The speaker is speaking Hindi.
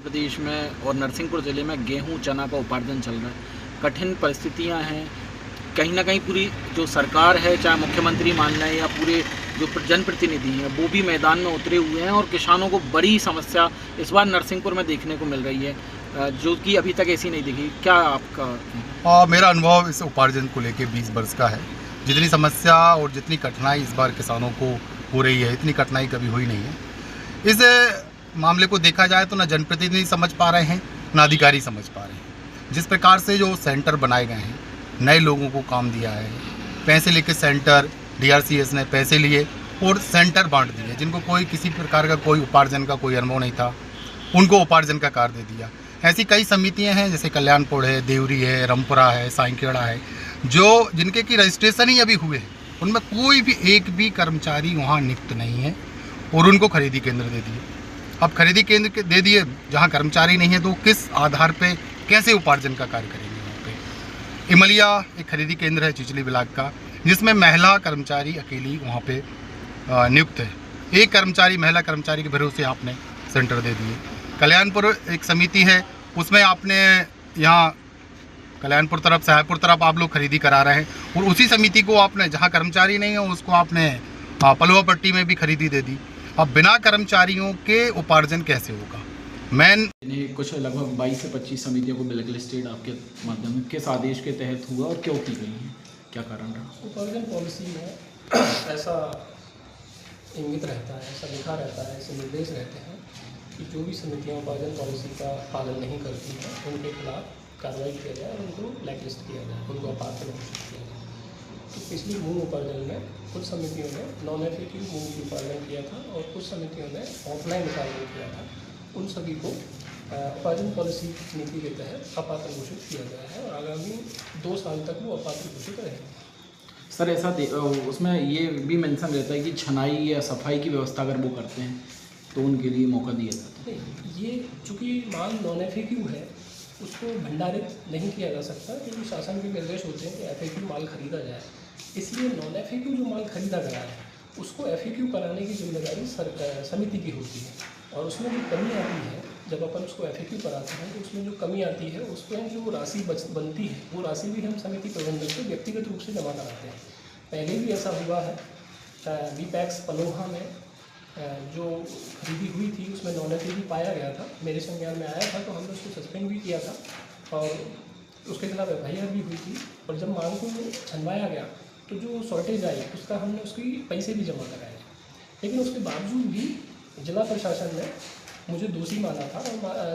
प्रदेश में और नरसिंहपुर ज़िले में गेहूं चना का उपार्जन चल रहा है। कठिन परिस्थितियां हैं। कहीं ना कहीं पूरी जो सरकार है, चाहे मुख्यमंत्री मान लें या पूरे जो जनप्रतिनिधि हैं, वो भी मैदान में उतरे हुए हैं और किसानों को बड़ी समस्या इस बार नरसिंहपुर में देखने को मिल रही है, जो कि अभी तक ऐसी नहीं दिखी। क्या आपका? मेरा अनुभव इस उपार्जन को लेकर 20 वर्ष का है। जितनी समस्या और जितनी कठिनाई इस बार किसानों को हो रही है, इतनी कठिनाई कभी हुई नहीं है। इस मामले को देखा जाए तो ना जनप्रतिनिधि समझ पा रहे हैं, ना अधिकारी समझ पा रहे हैं। जिस प्रकार से जो सेंटर बनाए गए हैं, नए लोगों को काम दिया है, पैसे लेके सेंटर DRCS ने पैसे लिए और सेंटर बांट दिए। जिनको कोई किसी प्रकार का कोई उपार्जन का कोई अनुभव नहीं था, उनको उपार्जन का कार्य दे दिया। ऐसी कई समितियां हैं, जैसे कल्याणपुर है, देवरी है, रामपुरा है, साइखेड़ा है, जो जिनके की रजिस्ट्रेशन ही अभी हुए हैं। उनमें कोई भी एक भी कर्मचारी वहाँ नियुक्त नहीं है और उनको खरीदी केंद्र दे दिए। अब खरीदी केंद्र दे दिए जहाँ कर्मचारी नहीं है, तो किस आधार पे कैसे उपार्जन का कार्य करेंगे वहाँ पे। इमलिया एक खरीदी केंद्र है चिचली ब्लॉक का, जिसमें महिला कर्मचारी अकेली वहाँ पे नियुक्त है। एक कर्मचारी, महिला कर्मचारी के भरोसे आपने सेंटर दे दिए। कल्याणपुर एक समिति है, उसमें आपने यहाँ कल्याणपुर तरफ, सहायपुर तरफ आप लोग खरीदी करा रहे हैं और उसी समिति को आपने, जहाँ कर्मचारी नहीं है, उसको आपने पलवा पट्टी में भी खरीदी दे दी। अब बिना कर्मचारियों के उपार्जन कैसे होगा? कुछ लगभग 22 से 25 समितियों को ब्लैक लिस्टेड आपके माध्यम से किस आदेश के तहत हुआ और क्यों की गई है, क्या कारण रहा? उपार्जन पॉलिसी में ऐसा इंगित रहता है, ऐसा लिखा रहता है, ऐसे निर्देश रहते हैं कि जो भी समितियां उपार्जन पॉलिसी का पालन नहीं करती हैं, उनके खिलाफ कार्रवाई किया जाए और उनको ब्लैक लिस्ट किया जाए, उनको अपात्र घोषित किया जाए। तो पिछली मूंग उपार्जन में कुछ समितियों ने non-FAQ मूंग की उपार्जन किया था और कुछ समितियों ने ऑफलाइन उपार्जन किया था। उन सभी को उपार्जन पॉलिसी नीति के तहत अपात्र घोषित किया गया है और आगामी 2 साल तक वो अपात्र घोषित रहेंगे। सर, ऐसा उसमें ये भी मेंशन रहता है कि छनाई या सफाई की व्यवस्था अगर वो करते हैं तो उनके लिए मौका दिया जाता है। नहीं, ये चूँकि माल non-FAQ है, उसको भंडारित नहीं किया जा सकता, क्योंकि शासन के निर्देश होते हैं कि FAQ माल खरीदा जाए। इसलिए non-FAQ जो माल खरीदा गया है, उसको FAQ कराने की जिम्मेदारी समिति की होती है। और उसमें जो कमी आती है, जब अपन उसको FAQ कराते हैं, तो उसमें जो कमी आती है, उसमें जो राशि बनती है, वो राशि भी हम समिति प्रबंधक को व्यक्तिगत रूप से जमा कराते हैं। पहले भी ऐसा हुआ है। BPAX पलोहा में जो खरीदी हुई थी, उसमें non-FAQ पाया गया था, मेरे संज्ञान में आया था, तो हमने उसको सस्पेंड भी किया था और उसके खिलाफ FIR भी हुई थी। और जब मांग को छनवाया गया तो जो शॉर्टेज आई, उसका हमने उसकी पैसे भी जमा कराए। लेकिन उसके बावजूद भी जिला प्रशासन ने मुझे दोषी माना था और